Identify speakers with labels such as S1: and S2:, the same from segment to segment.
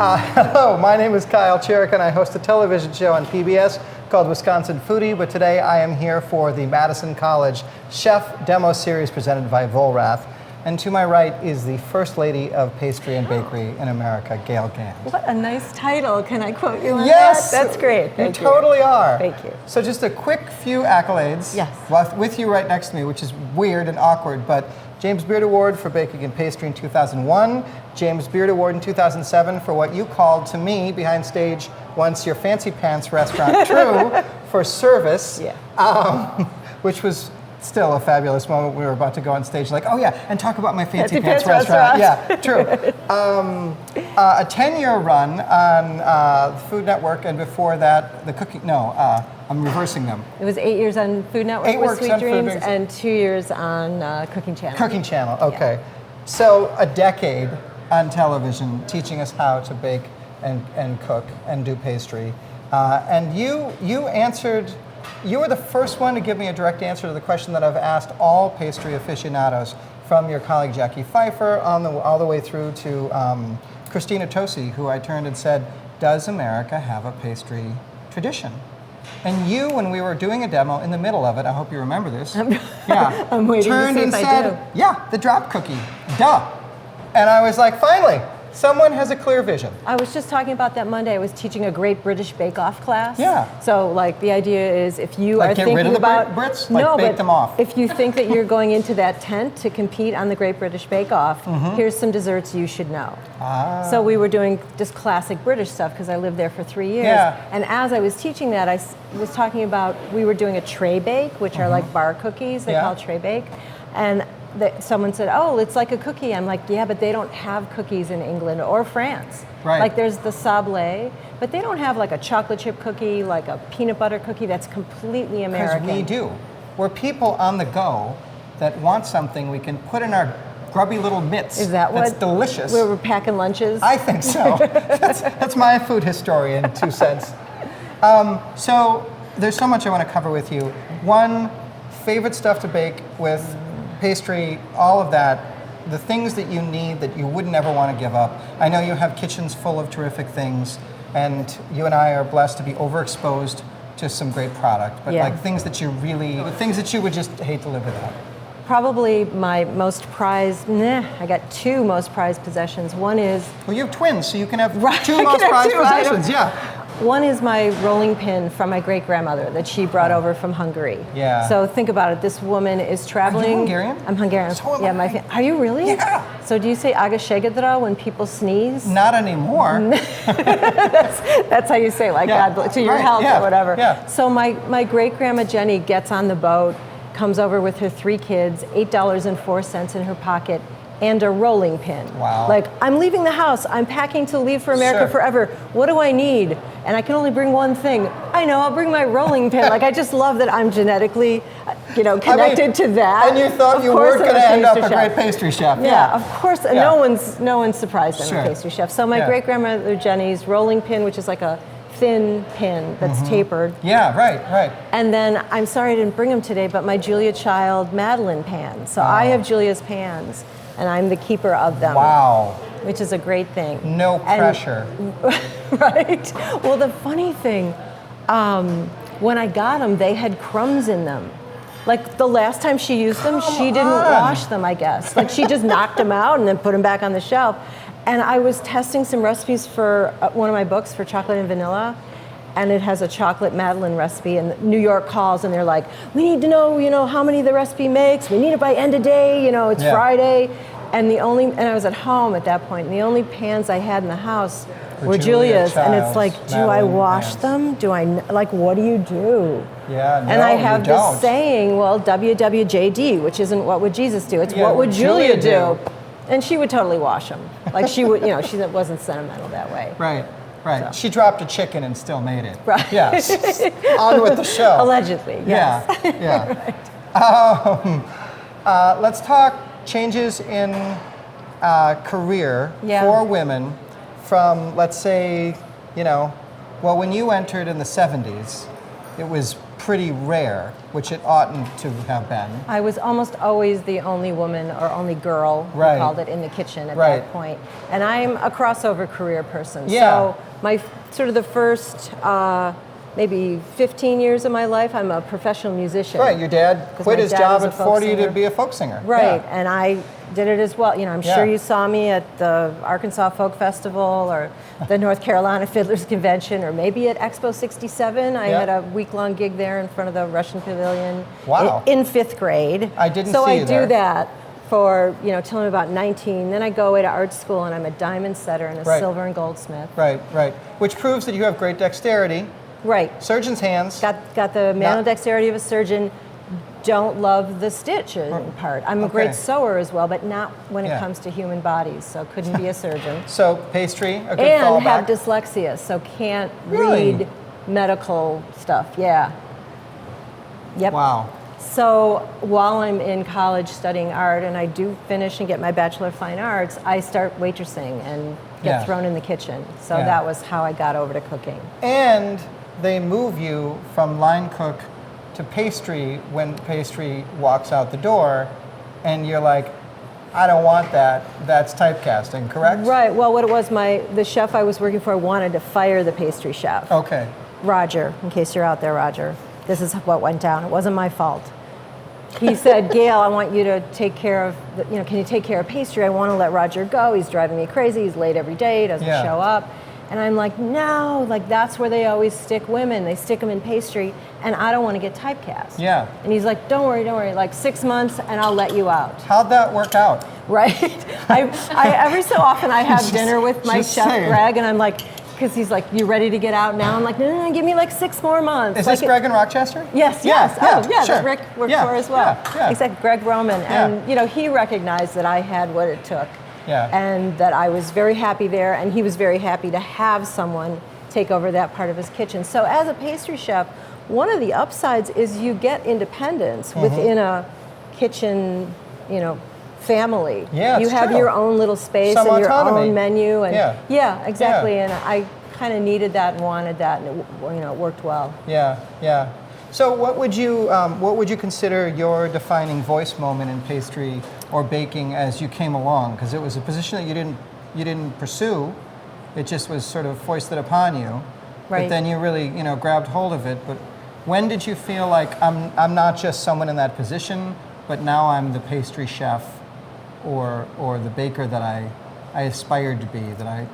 S1: Hello, my name is Kyle Cherrick, and I host a television show on PBS called Wisconsin Foodie, but today I am here for the Madison College Chef Demo Series presented by Vollrath. And to my right is the First Lady of Pastry and Bakery in America, Gale Gand.
S2: What a nice title. Can I quote you on
S1: yes,
S2: that? That's great.
S1: You totally are.
S2: Thank you.
S1: So just a quick few accolades.
S2: Yes.
S1: With you right next to me, which is weird and awkward, but James Beard Award for Baking and Pastry in 2001, James Beard Award in 2007 for what you called to me behind stage once your fancy pants restaurant, Tru, for service, which was still a fabulous moment. We were about to go on stage like, oh yeah, and talk about my fancy pants restaurant. Yeah, true. A 10-year run on the Food Network, and before that, the cooking, I'm reversing them.
S2: It was 8 years on Food Network with Sweet Dreams and 2 years on Cooking Channel.
S1: Cooking Channel, okay. Yeah. So a decade on television teaching us how to bake and cook and do pastry. And you answered, you were the first one to give me a direct answer to the question that I've asked all pastry aficionados, from your colleague Jackie Pfeiffer all the way through to Christina Tosi, who I turned and said, does America have a pastry tradition? And you, when we were doing a demo in the middle of it, I hope you remember this,
S2: I'm waiting
S1: turned
S2: to see
S1: and
S2: if
S1: said,
S2: I do.
S1: yeah, the drop cookie, duh. And I was like, finally, someone has a clear vision.
S2: I was just talking about that Monday. I was teaching a Great British Bake Off class.
S1: Yeah.
S2: So, like, the idea is if you
S1: like
S2: are thinking
S1: get rid of the
S2: about
S1: Brits, like bake them off.
S2: If you think that you're going into that tent to compete on the Great British Bake Off, here's some desserts you should know. So we were doing just classic British stuff because I lived there for 3 years.
S1: Yeah.
S2: And as I was teaching that, I was talking about, we were doing a tray bake, which are like bar cookies. They call tray bake. And someone said, oh, it's like a cookie. I'm like, yeah, but they don't have cookies in England or France.
S1: Right.
S2: Like there's the sablé, but they don't have like a chocolate chip cookie, like a peanut butter cookie that's completely American.
S1: Because we do. We're people on the go that want something we can put in our grubby little mitts.
S2: Is that
S1: that's delicious?
S2: Where we're packing lunches?
S1: I think so. that's my food historian 2 cents. So there's so much I want to cover with you. One, favorite stuff to bake with, pastry, all of that, the things that you need that you would never want to give up. I know you have kitchens full of terrific things, and you and I are blessed to be overexposed to some great product, but like things that you would just hate to live without.
S2: Probably my most prized, I got 2 most prized possessions. One is...
S1: Well, you have twins, so you can have 2 most prized possessions, yeah.
S2: One is my rolling pin from my great-grandmother that she brought over from Hungary.
S1: Yeah.
S2: So think about it. This woman is traveling.
S1: Are you Hungarian?
S2: I'm Hungarian.
S1: So am I.
S2: Are you really?
S1: Yeah.
S2: So do you say "Agashegadra" when people sneeze?
S1: Not anymore.
S2: That's how you say, like, God bless to your health or whatever.
S1: Yeah.
S2: So my great-grandma Jenny gets on the boat, comes over with her 3 kids, $8.04 in her pocket, and a rolling pin.
S1: Wow.
S2: Like, I'm leaving the house. I'm packing to leave for America forever. What do I need? And I can only bring one thing. I know, I'll bring my rolling pin. Like, I just love that I'm genetically, connected to that.
S1: And you thought you were going to end up a great pastry chef.
S2: Yeah, of course. Yeah. No one's surprised I'm a pastry chef. So my great-grandmother Jenny's rolling pin, which is like a thin pin that's tapered.
S1: Yeah, right.
S2: And then, I'm sorry I didn't bring them today, but my Julia Child Madeline pan. So I have Julia's pans, and I'm the keeper of them.
S1: Wow.
S2: Which is a great thing.
S1: No pressure.
S2: Right? Well, the funny thing, when I got them, they had crumbs in them. Like the last time she used them, she didn't wash them, I guess. Like she just knocked them out and then put them back on the shelf. And I was testing some recipes for one of my books for chocolate and vanilla, and it has a chocolate Madeleine recipe, and New York calls and they're like, we need to know, how many the recipe makes. We need it by end of day, it's Friday. And I was at home at that point, and the only pans I had in the house were Julia's. And it's like, do I wash them? What do you do?
S1: Yeah, no,
S2: and I have this saying, well, WWJD, which isn't what would Jesus do, it's what would Julia do? And she would totally wash them. Like she would, she wasn't sentimental that way.
S1: Right.
S2: So.
S1: She dropped a chicken and still made it.
S2: Right.
S1: Yes. On with the show.
S2: Allegedly, yes.
S1: Yeah.
S2: Right.
S1: Let's talk changes in career for women from, let's say, when you entered in the 70s, it was pretty rare, which it oughtn't to have been.
S2: I was almost always the only woman or only girl, we
S1: Right.
S2: called it, in the kitchen at
S1: Right.
S2: that point. And I'm a crossover career person.
S1: Yeah.
S2: So my sort of the first maybe 15 years of my life, I'm a professional musician.
S1: Right, your dad
S2: 'Cause
S1: quit
S2: my
S1: his
S2: dad
S1: job
S2: was a
S1: at
S2: folk
S1: 40 to
S2: singer.
S1: be a folk singer.
S2: Right,
S1: Yeah.
S2: and I did it as well. You know, I'm sure
S1: Yeah.
S2: you saw me at the Arkansas Folk Festival or the North Carolina Fiddlers Convention, or maybe at Expo 67. I
S1: Yeah.
S2: had a week-long gig there in front of the Russian Pavilion
S1: Wow.
S2: in 5th grade.
S1: I didn't
S2: so
S1: see
S2: I
S1: you
S2: do
S1: there.
S2: that for, you know, till I'm about 19. Then I go away to art school and I'm a diamond setter and a
S1: Right.
S2: silver and goldsmith.
S1: Right, right. Which proves that you have great dexterity,
S2: Right.
S1: surgeon's hands.
S2: Got the manual
S1: Not-
S2: dexterity of a surgeon. Don't love the stitch part. I'm a
S1: Okay.
S2: great sewer as well, but not when
S1: Yeah.
S2: it comes to human bodies. So couldn't be a surgeon.
S1: So pastry, a good
S2: And have
S1: fallback.
S2: dyslexia, so can't
S1: Really?
S2: read medical stuff. Yeah. Yep.
S1: Wow.
S2: So while I'm in college studying art, and I do finish and get my Bachelor of Fine Arts, I start waitressing and get
S1: Yeah.
S2: thrown in the kitchen. So
S1: Yeah.
S2: that was how I got over to cooking.
S1: And they move you from line cook to pastry when pastry walks out the door, and you're like, I don't want that. That's typecasting, correct?
S2: Right. Well, what it was, the chef I was working for wanted to fire the pastry chef.
S1: Okay.
S2: Roger, in case you're out there, Roger. This is what went down. It wasn't my fault. He said, Gail, I want you to take care of, can you take care of pastry? I want to let Roger go. He's driving me crazy. He's late every day. He doesn't
S1: Yeah.
S2: show up. And I'm like, no, like that's where they always stick women. They stick them in pastry, and I don't want to get typecast.
S1: Yeah.
S2: And he's like, don't worry, like 6 months, and I'll let you out.
S1: How'd that work out?
S2: Right? I every so often I have
S1: Just-
S2: dinner with my
S1: just
S2: chef
S1: saying.
S2: Greg, and I'm like, because he's like, you ready to get out now? I'm like, no, give me like 6 more months.
S1: Is
S2: like
S1: this Greg in Rochester?
S2: Yes,
S1: Yeah,
S2: yes.
S1: yeah,
S2: Oh, yeah,
S1: sure.
S2: that Rick worked
S1: Yeah,
S2: for as well.
S1: yeah.
S2: Exactly, Greg Roman.
S1: Yeah.
S2: And, he recognized that I had what it took.
S1: Yeah.
S2: And that I was very happy there, and he was very happy to have someone take over that part of his kitchen. So as a pastry chef, one of the upsides is you get independence
S1: Mm-hmm.
S2: within a kitchen, family.
S1: Yeah,
S2: you
S1: it's
S2: have
S1: true.
S2: your own little space
S1: Some
S2: and your
S1: autonomy.
S2: own menu, and
S1: Yeah.
S2: exactly.
S1: Yeah.
S2: And I kind of needed that and wanted that, and it worked well.
S1: Yeah, yeah. So what would you consider your defining voice moment in pastry or baking as you came along? Because it was a position that you didn't pursue. It just was sort of foisted upon you.
S2: Right.
S1: But then you really, grabbed hold of it. But when did you feel like I'm not just someone in that position, but now I'm the pastry chef or the baker that I aspired to be, that I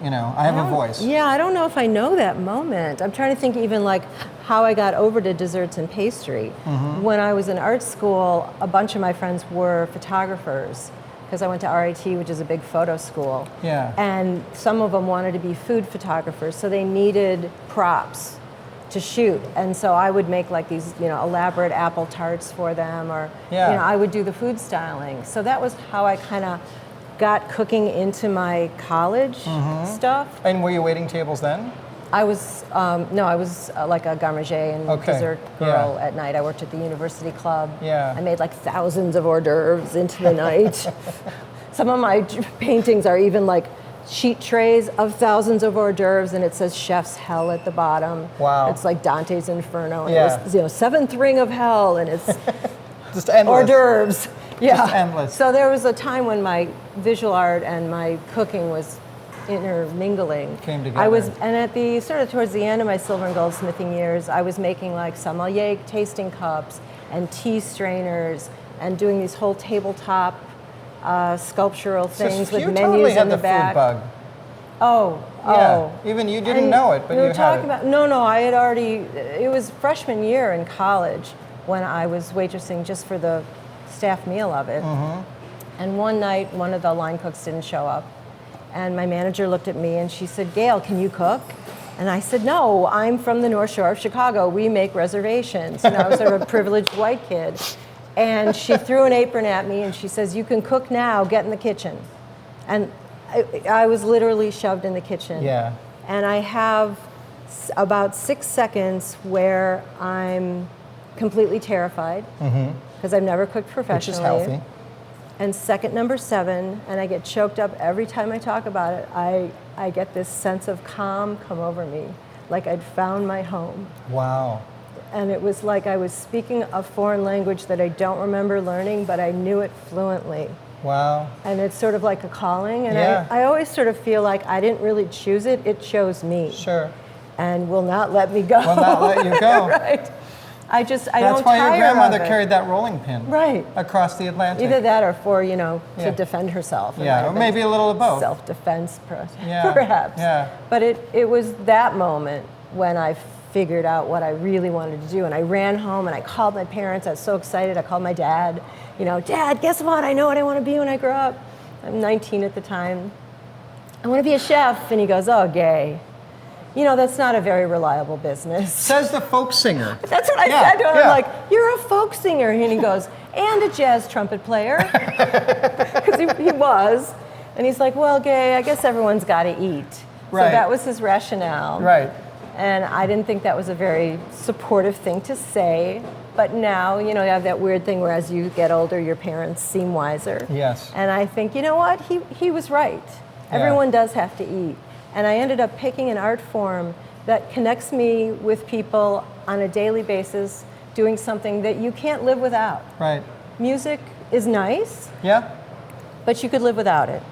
S1: have a voice.
S2: Yeah, I don't know if I know that moment. I'm trying to think even like how I got over to desserts and pastry.
S1: Mm-hmm.
S2: When I was in art school, a bunch of my friends were photographers because I went to RIT, which is a big photo school.
S1: Yeah.
S2: And some of them wanted to be food photographers, so they needed props to shoot. And so I would make like these, elaborate apple tarts for them, or
S1: Yeah.
S2: I would do the food styling. So that was how I kind of got cooking into my college stuff.
S1: And were you waiting tables then?
S2: I was like a garmager and
S1: Okay,
S2: dessert girl
S1: yeah.
S2: at night. I worked at the university club.
S1: Yeah.
S2: I made like thousands of hors d'oeuvres into the night. Some of my paintings are even like sheet trays of thousands of hors d'oeuvres, and it says chef's hell at the bottom.
S1: Wow.
S2: It's like Dante's Inferno. And
S1: Yeah.
S2: it was, seventh ring of hell, and it's
S1: Just endless.
S2: hors d'oeuvres. Yeah.
S1: Just endless.
S2: So there was a time when my visual art and my cooking was intermingling.
S1: Came together.
S2: And at the sort of towards the end of my silver and goldsmithing years, I was making like sommelier tasting cups and tea strainers and doing these whole tabletop sculptural things
S1: So
S2: with
S1: you
S2: menus
S1: totally
S2: in
S1: had
S2: the
S1: the
S2: back.
S1: food bug.
S2: Oh,
S1: Yeah. Even you didn't
S2: And
S1: know it, but
S2: we
S1: you
S2: were
S1: had
S2: talking
S1: it.
S2: about no, I had already. It was freshman year in college when I was waitressing just for the staff meal of it.
S1: Mm-hmm.
S2: And one night, one of the line cooks didn't show up, and my manager looked at me and she said, "Gail, can you cook?" And I said, "No, I'm from the North Shore of Chicago. We make reservations." I was sort of a privileged white kid. And she threw an apron at me and she says, "You can cook now. Get in the kitchen." And I was literally shoved in the kitchen.
S1: Yeah.
S2: And I have about 6 seconds where I'm completely terrified because I've never cooked
S1: Which
S2: professionally.
S1: is healthy.
S2: And second number 7, and I get choked up every time I talk about it, I get this sense of calm come over me, like I'd found my home.
S1: Wow.
S2: and it was like I was speaking a foreign language that I don't remember learning, but I knew it fluently.
S1: Wow.
S2: And it's sort of like a calling, and
S1: Yeah.
S2: I always sort of feel like I didn't really choose it, it chose me.
S1: Sure.
S2: And will not let me go.
S1: Will not let you go.
S2: Right. I don't
S1: That's why your
S2: tire
S1: grandmother
S2: of it.
S1: carried that rolling pin.
S2: Right.
S1: Across the Atlantic.
S2: Either that or for,
S1: Yeah.
S2: to defend herself. It might
S1: Yeah,
S2: have
S1: or
S2: been
S1: maybe a little of both.
S2: Self-defense,
S1: Yeah,
S2: perhaps.
S1: yeah.
S2: But it was that moment when I figured out what I really wanted to do. And I ran home and I called my parents. I was so excited. I called my dad. Dad, guess what? I know what I want to be when I grow up. I'm 19 at the time. I want to be a chef. And he goes, oh, gay. That's not a very reliable business.
S1: Says the folk singer.
S2: That's what I said to him. I'm like, you're a folk singer. And he goes, and a jazz trumpet player. Because he was. And he's like, well, gay, I guess everyone's got to eat.
S1: Right.
S2: So that was his rationale.
S1: Right.
S2: And I didn't think that was a very supportive thing to say. But now, you have that weird thing where as you get older, your parents seem wiser.
S1: Yes.
S2: And I think, you know what? He was right. Everyone does have to eat. And I ended up picking an art form that connects me with people on a daily basis, doing something that you can't live without.
S1: Right.
S2: Music is nice,
S1: Yeah.
S2: but you could live without it.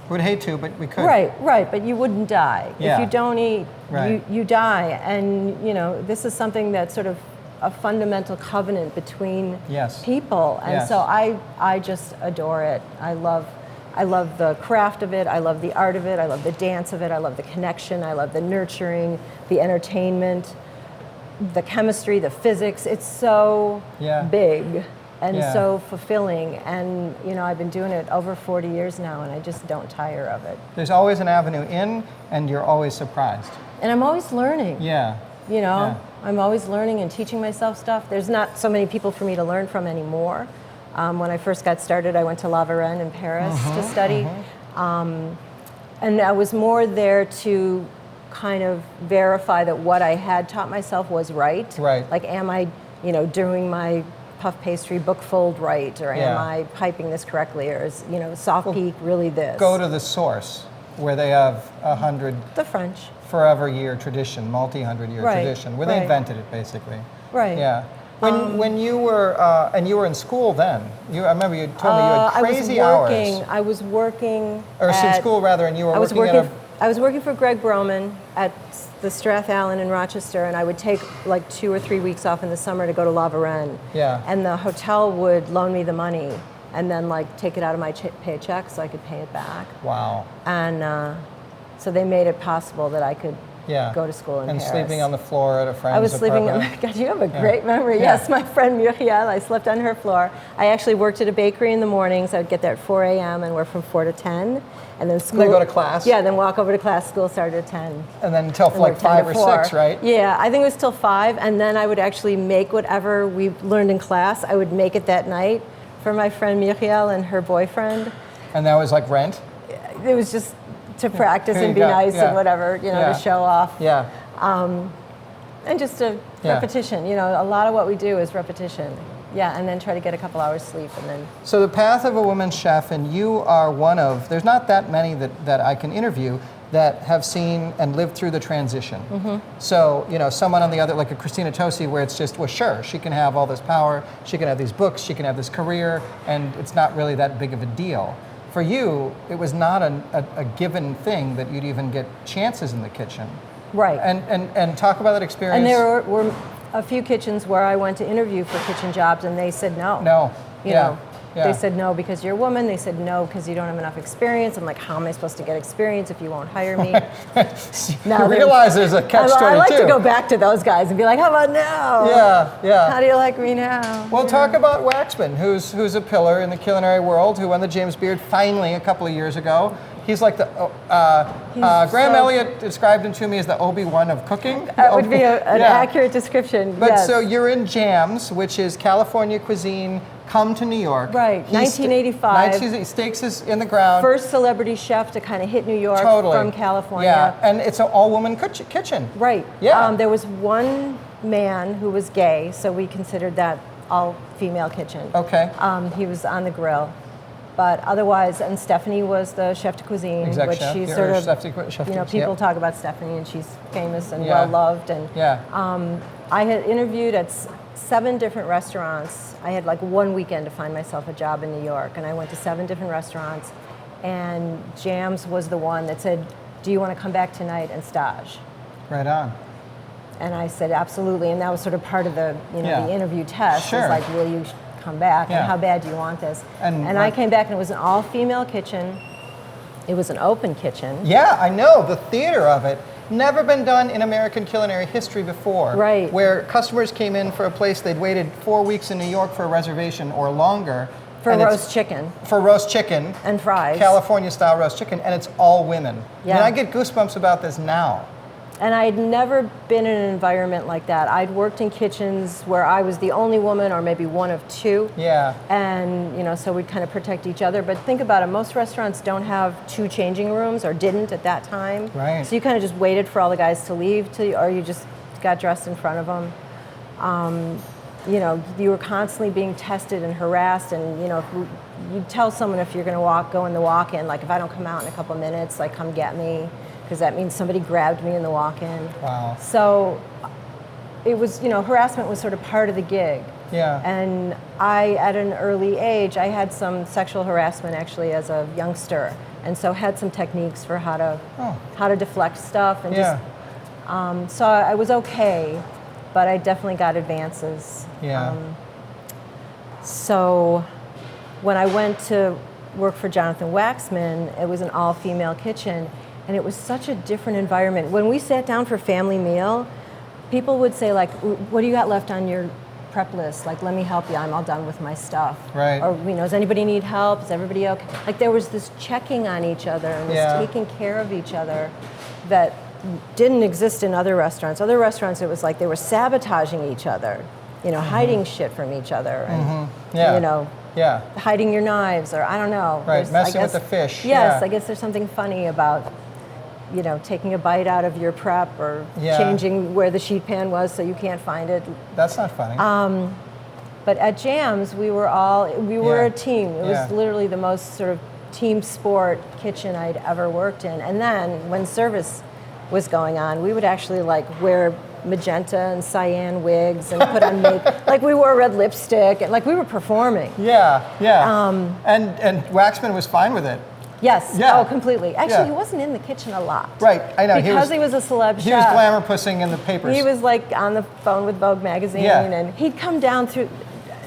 S1: Would hate to, but we could.
S2: Right, but you wouldn't die.
S1: Yeah.
S2: If you don't eat,
S1: Right.
S2: you die. And, this is something that's sort of a fundamental covenant between
S1: Yes.
S2: people. And
S1: Yes.
S2: so I just adore it. I love the craft of it. I love the art of it. I love the dance of it. I love the connection. I love the nurturing, the entertainment, the chemistry, the physics. It's so big and so fulfilling. And, I've been doing it over 40 years now, and I just don't tire of it.
S1: There's always an avenue in, and you're always surprised.
S2: And I'm always learning.
S1: Yeah. Yeah.
S2: I'm always learning and teaching myself stuff. There's not so many people for me to learn from anymore. When I first got started, I went to La Varenne in Paris to study. And I was more there to kind of verify that what I had taught myself was right.
S1: Right.
S2: Like, am I, doing my puff pastry book fold right? Or am I piping this correctly? Or is, soft peak really this?
S1: Go to the source where they have 100
S2: the French.
S1: forever year tradition, multi-100-year
S2: Right,
S1: tradition, where they
S2: right.
S1: invented it basically.
S2: Right.
S1: Yeah. When you were and you were in school then, I remember you told me you had crazy hours.
S2: I was working.
S1: Or in school rather, and you were
S2: I was
S1: working at
S2: I was working for Greg Broman at the Strath Allen in Rochester, and I would take like 2 or 3 weeks off in the summer to go to La Varenne.
S1: Yeah.
S2: And the hotel would loan me the money, and then like take it out of my paycheck so I could pay it back.
S1: Wow.
S2: And so they made it possible that I could go to school in
S1: and
S2: Paris.
S1: sleeping on the floor at a friend's
S2: I was sleeping.
S1: apartment.
S2: God, you have a great memory. Yes, my friend Muriel. I slept on her floor. I actually worked at a bakery in the mornings. I would get there at 4 a.m. and work from 4 to 10, and then school.
S1: And then go to class.
S2: Yeah, then walk over to class. School started at 10.
S1: And then until
S2: And
S1: like
S2: work 10
S1: 5
S2: to
S1: or
S2: 4.
S1: 6, right?
S2: Yeah, I think it was till 5, and then I would actually make whatever we learned in class. I would make it that night for my friend Muriel and her boyfriend.
S1: And that was like rent?
S2: It was just to practice
S1: Here you
S2: and be
S1: go.
S2: nice
S1: Yeah.
S2: and whatever,
S1: Yeah.
S2: to show off.
S1: Yeah.
S2: And just a repetition. A lot of what we do is repetition. Yeah, and then try to get a couple hours sleep, and then.
S1: So the path of a woman chef, and you are one of, there's not that many that I can interview that have seen and lived through the transition.
S2: Mm-hmm.
S1: So, someone on the other, like a Christina Tosi, where it's just, well, sure, she can have all this power, she can have these books, she can have this career, and it's not really that big of a deal. For you, it was not a given thing that you'd even get chances in the kitchen.
S2: Right.
S1: And talk about that experience.
S2: And there were a few kitchens where I went to interview for kitchen jobs, and they said no.
S1: No.
S2: You know, they said no because you're a woman. They said no because you don't have enough experience. I'm like, how am I supposed to get experience if you won't hire me?
S1: You realize there's a catch-22.
S2: I like to go back to those guys and be like, how about now?
S1: Yeah.
S2: How do you like me now?
S1: Well, talk about Waxman, who's a pillar in the culinary world, who won the James Beard finally a couple of years ago. He's like the, Graham Elliott described him to me as the Obi-Wan of cooking.
S2: That would be an accurate description,
S1: But
S2: yes.
S1: so you're in Jams, which is California cuisine, come to New York.
S2: Right, 1985.
S1: He stakes is in the ground.
S2: First celebrity chef to kind of hit New York from California.
S1: Yeah, and it's an all-woman kitchen.
S2: Right.
S1: Yeah.
S2: There was one man who was gay, so we considered that all-female kitchen.
S1: Okay.
S2: He was on the grill. But otherwise, and Stephanie was the chef de cuisine,
S1: Exec
S2: which
S1: chef,
S2: she's
S1: yeah,
S2: sort
S1: or
S2: of,
S1: chef de- chef
S2: you
S1: de-
S2: know, people
S1: yep.
S2: talk about Stephanie, and she's famous and
S1: Yeah.
S2: well loved. And
S1: Yeah.
S2: I had interviewed at 7 different restaurants. I had like one weekend to find myself a job in New York, and I went to 7 different restaurants. And Jams was the one that said, "Do you want to come back tonight and stage?"
S1: Right on.
S2: And I said, absolutely. And that was sort of part of the, you know,
S1: Yeah.
S2: the interview test.
S1: Sure.
S2: Was like, will you come back?
S1: Yeah.
S2: And how bad do you want this?
S1: And
S2: I came back and it was an all-female kitchen. It was an open kitchen.
S1: Yeah, I know, the theater of it. Never been done in American culinary history before.
S2: Right.
S1: Where customers came in for a place, they'd waited 4 weeks in New York for a reservation or longer.
S2: For
S1: and it's-
S2: roast chicken
S1: For roast chicken.
S2: and fries.
S1: California style roast chicken, and it's all women.
S2: Yeah.
S1: And I get goosebumps about this now.
S2: And I'd never been in an environment like that. I'd worked in kitchens where I was the only woman or maybe one of 2.
S1: Yeah.
S2: And, you know, so we'd kind of protect each other. But think about it, most restaurants don't have 2 changing rooms or didn't at that time.
S1: Right.
S2: So you kind of just waited for all the guys to leave or you just got dressed in front of them. You know, you were constantly being tested and harassed, and, you know, you tell someone if you're going to go in the walk-in, like if I don't come out in a couple of minutes, like come get me, because that means somebody grabbed me in the walk-in.
S1: Wow.
S2: So it was, you know, harassment was sort of part of the gig.
S1: Yeah.
S2: And at an early age, I had some sexual harassment actually as a youngster, and so had some techniques for how to deflect stuff and
S1: Yeah.
S2: so I was okay, but I definitely got advances.
S1: Yeah.
S2: So when I went to work for Jonathan Waxman, it was an all-female kitchen, and it was such a different environment. When we sat down for family meal, people would say, like, what do you got left on your prep list? Like, let me help you, I'm all done with my stuff.
S1: Right.
S2: Or, you know, does anybody need help? Is everybody okay? Like, there was this checking on each other and this
S1: Yeah.
S2: taking care of each other that didn't exist in other restaurants. Other restaurants, it was like they were sabotaging each other, you know, hiding shit from each other, and,
S1: Yeah.
S2: you know,
S1: Yeah.
S2: hiding your knives, or I don't know.
S1: Right,
S2: There's,
S1: messing
S2: I
S1: with
S2: guess,
S1: the fish,
S2: Yes,
S1: yeah.
S2: I guess there's something funny about, you know, taking a bite out of your prep or
S1: Yeah.
S2: changing where the sheet pan was so you can't find it.
S1: That's not funny.
S2: But at Jams, we were
S1: Yeah.
S2: a team. It
S1: Yeah.
S2: was literally the most sort of team sport kitchen I'd ever worked in. And then when service was going on, we would actually like wear magenta and cyan wigs and put on makeup. Like we wore red lipstick and like we were performing.
S1: yeah. And Waxman was fine with it.
S2: Yes.
S1: Yeah.
S2: Oh, completely. Actually,
S1: Yeah.
S2: he wasn't in the kitchen a lot.
S1: Right, I know.
S2: Because he was a celeb
S1: He was
S2: chef.
S1: glamour pussing in the papers.
S2: He was like on the phone with Vogue magazine,
S1: Yeah.
S2: and he'd come down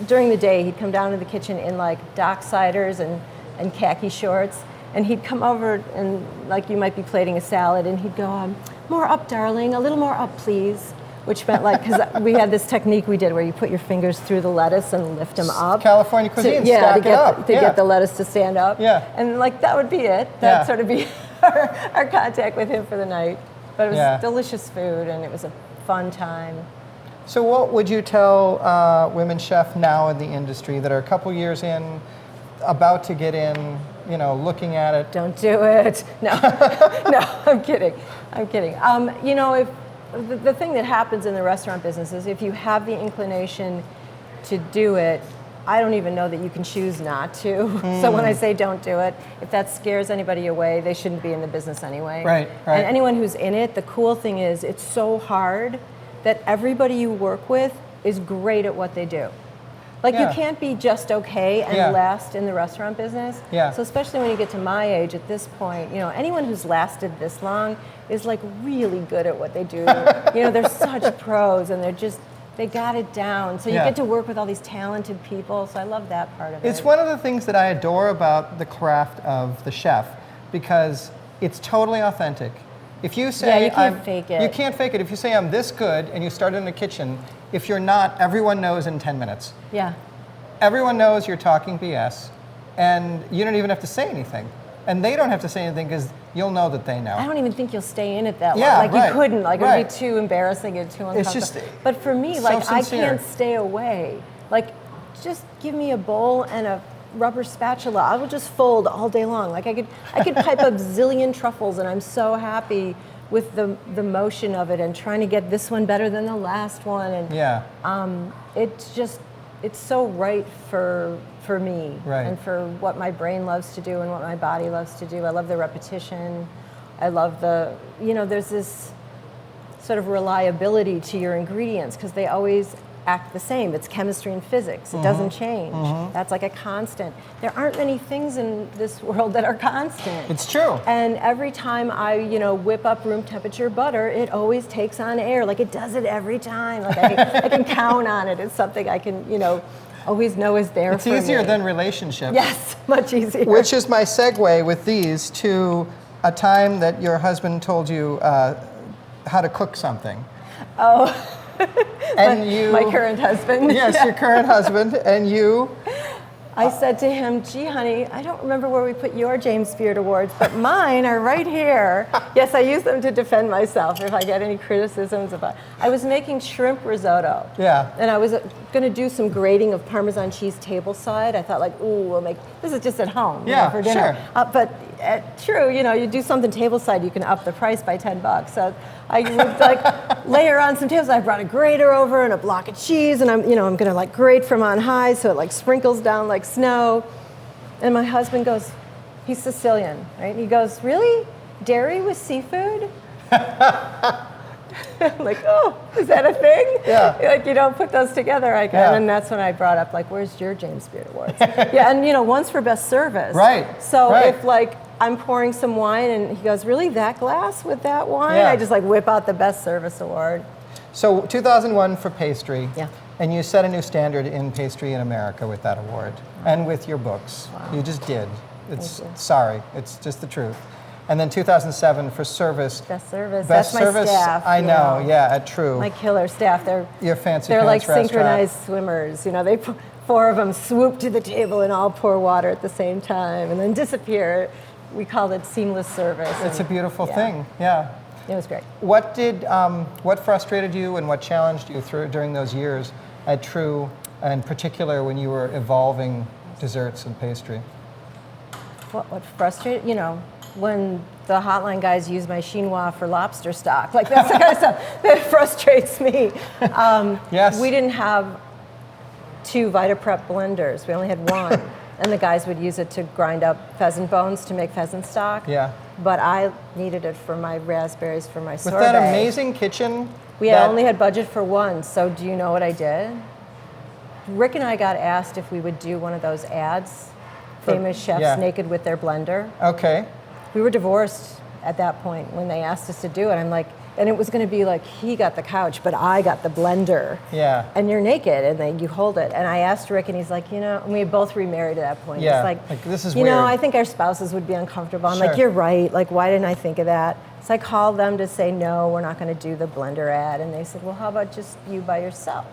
S2: during the day. He'd come down to the kitchen in like docksiders and khaki shorts, and he'd come over and like you might be plating a salad, and he'd go, "More up, darling, a little more up, please." Which meant like because we had this technique we did where you put your fingers through the lettuce and lift them up.
S1: California cuisine,
S2: to
S1: stack it up.
S2: to
S1: Yeah.
S2: get the lettuce to stand up.
S1: Yeah.
S2: And like that would be it. That'd
S1: Yeah.
S2: sort of be our contact with him for the night. But it was
S1: Yeah.
S2: delicious food, and it was a fun time.
S1: So what would you tell women chefs now in the industry that are a couple years in, about to get in, you know, looking at it?
S2: Don't do it. No, no, I'm kidding. I'm kidding. You know, if the thing that happens in the restaurant business is if you have the inclination to do it, I don't even know that you can choose not to. So when I say don't do it, if that scares anybody away, they shouldn't be in the business anyway.
S1: Right.
S2: And anyone who's in it, the cool thing is it's so hard that everybody you work with is great at what they do. Like
S1: Yeah.
S2: you can't be just okay and
S1: Yeah.
S2: last in the restaurant business.
S1: Yeah.
S2: So especially when you get to my age at this point, you know, anyone who's lasted this long is like really good at what they do. You know, they're such pros, and they got it down. So you
S1: Yeah.
S2: get to work with all these talented people. So I love that part of it.
S1: It's one of the things that I adore about the craft of the chef, because it's totally authentic. If you say
S2: Yeah, you can't
S1: I'm-
S2: fake it.
S1: You can't fake it. If you say I'm this good and you start in the kitchen, if you're not, everyone knows in 10 minutes.
S2: Yeah.
S1: Everyone knows you're talking BS, and you don't even have to say anything. And they don't have to say anything because you'll know that they know.
S2: I don't even think you'll stay in it that long.
S1: Yeah,
S2: Like
S1: right,
S2: you couldn't. Like it
S1: right.
S2: would be too embarrassing and too uncomfortable.
S1: just
S2: but for me,
S1: so
S2: like I
S1: sincere.
S2: can't stay away. Like just give me a bowl and a rubber spatula. I will just fold all day long. Like I could pipe up zillion truffles, and I'm so happy with the motion of it and trying to get this one better than the last one. And
S1: Yeah.
S2: it's just it's so right for me
S1: Right.
S2: and for what my brain loves to do and what my body loves to do. I love the repetition. I love there's this sort of reliability to your ingredients because they always act the same. It's chemistry and physics. It doesn't change. That's like a constant. There aren't many things in this world that are constant.
S1: It's true.
S2: And every time I, whip up room temperature butter, it always takes on air. Like it does it every time. Like I can count on it. It's something I can, always know is there
S1: It's
S2: for
S1: easier
S2: me.
S1: than relationships.
S2: Yes, much easier.
S1: Which is my segue with these to a time that your husband told you how to cook something.
S2: Oh.
S1: And
S2: my current husband.
S1: Yes,
S2: Yeah.
S1: your current husband, and you.
S2: I said to him, gee, honey, I don't remember where we put your James Beard Awards, but mine are right here. Yes, I use them to defend myself if I get any criticisms about. I was making shrimp risotto.
S1: Yeah.
S2: And I was going to do some grating of Parmesan cheese tableside. I thought we'll make, this is just at home for dinner.
S1: Sure.
S2: But true, you do something tableside, you can up the price by $10. So I would layer on some tableside. I brought a grater over and a block of cheese, and I'm going to grate from on high so it sprinkles down like snow. And my husband goes, he's Sicilian, right? And he goes, really? Dairy with seafood? I'm like, oh, is that a thing?
S1: Yeah.
S2: You don't put those together.
S1: Yeah.
S2: And that's when I brought up, where's your James Beard Awards? Yeah, and one's for best service.
S1: Right.
S2: So
S1: right.
S2: if I'm pouring some wine and he goes, really, that glass with that wine?
S1: Yeah.
S2: I just whip out the best service award.
S1: So 2001 for pastry.
S2: Yeah.
S1: And you set a new standard in pastry in America with that award and with your books.
S2: Wow.
S1: You just did.
S2: Thank you.
S1: Sorry, it's just the truth. And then 2007 for service.
S2: Best service.
S1: Best
S2: That's
S1: service,
S2: my staff.
S1: I know, yeah, at True.
S2: My killer staff. They're
S1: Your fancy
S2: They're like
S1: pants
S2: synchronized swimmers. They four of them swoop to the table and all pour water at the same time and then disappear. We called it seamless service.
S1: It's a beautiful
S2: yeah.
S1: thing, yeah.
S2: It was great.
S1: What frustrated you and what challenged you during those years at True, in particular when you were evolving desserts and pastry?
S2: What frustrated, when the hotline guys use my chinois for lobster stock, that's the kind of stuff that frustrates me.
S1: Yes.
S2: We didn't have 2 VitaPrep blenders. We only had one. And the guys would use it to grind up pheasant bones to make pheasant stock.
S1: Yeah.
S2: But I needed it for my raspberries for my sorbet.
S1: With that amazing kitchen.
S2: We only had budget for one, so do you know what I did? Rick and I got asked if we would do one of those ads, famous chefs naked with their blender.
S1: Okay.
S2: We were divorced at that point when they asked us to do it. I'm like, and it was going to be he got the couch, but I got the blender.
S1: Yeah.
S2: And you're naked, and then you hold it. And I asked Rick, and he's like, and we had both remarried at that point.
S1: Yeah.
S2: He's
S1: This is
S2: weird.
S1: weird.
S2: I think our spouses would be uncomfortable. I'm
S1: Sure.
S2: like, you're right. Why didn't I think of that? So I called them to say, no, we're not going to do the blender ad. And they said, well, how about just you by yourself?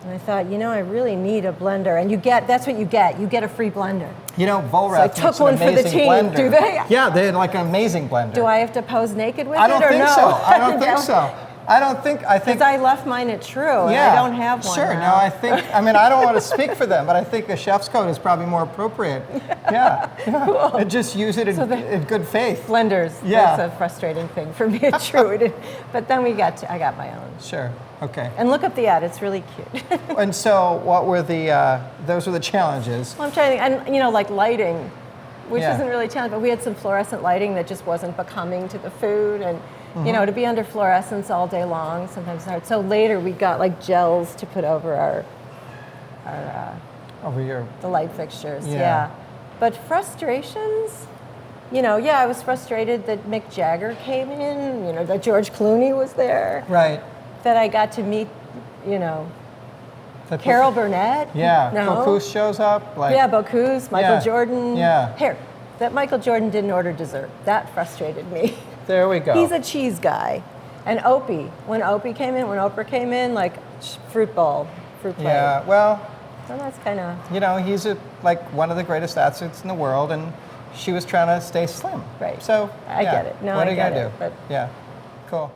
S2: And I thought, I really need a blender. And that's what you get. You get a free blender.
S1: Vollrath
S2: So I took
S1: makes an
S2: one for the
S1: amazing
S2: team.
S1: blender.
S2: Do they?
S1: Yeah, they're like an amazing blender.
S2: Do I have to pose naked with
S1: I
S2: it
S1: don't
S2: or
S1: think
S2: no?
S1: so. I don't think so. I think.
S2: Because I left mine at True, and I don't have one
S1: Sure.
S2: now.
S1: No, I don't want to speak for them, but I think a chef's coat is probably more appropriate. Yeah.
S2: Cool.
S1: And just use it in good faith.
S2: Blenders.
S1: Yeah.
S2: That's a frustrating thing for me at True. But then I got my own.
S1: Sure. Okay.
S2: And look up the ad. It's really cute.
S1: And so, what were those were the challenges?
S2: Well, I'm trying to think, and lighting, which
S1: Yeah.
S2: isn't really challenging, but we had some fluorescent lighting that just wasn't becoming to the food, and to be under fluorescence all day long sometimes is hard. So later we got gels to put over the light fixtures.
S1: Yeah.
S2: But frustrations, I was frustrated that Mick Jagger came in, that George Clooney was there,
S1: Right.
S2: that I got to meet, Carol Burnett.
S1: Yeah.
S2: No.
S1: Bocuse shows up.
S2: Bocuse, Michael Jordan.
S1: Yeah.
S2: Here, that Michael Jordan didn't order dessert. That frustrated me.
S1: There we go.
S2: He's a cheese guy. And when Oprah came in, fruit bowl, fruit plate.
S1: Yeah. Well.
S2: So that's kind of...
S1: he's one of the greatest athletes in the world, and she was trying to stay slim.
S2: Right.
S1: So
S2: I get it. No,
S1: what
S2: I
S1: are you
S2: get
S1: gonna
S2: it,
S1: do?
S2: but-
S1: Yeah. Cool.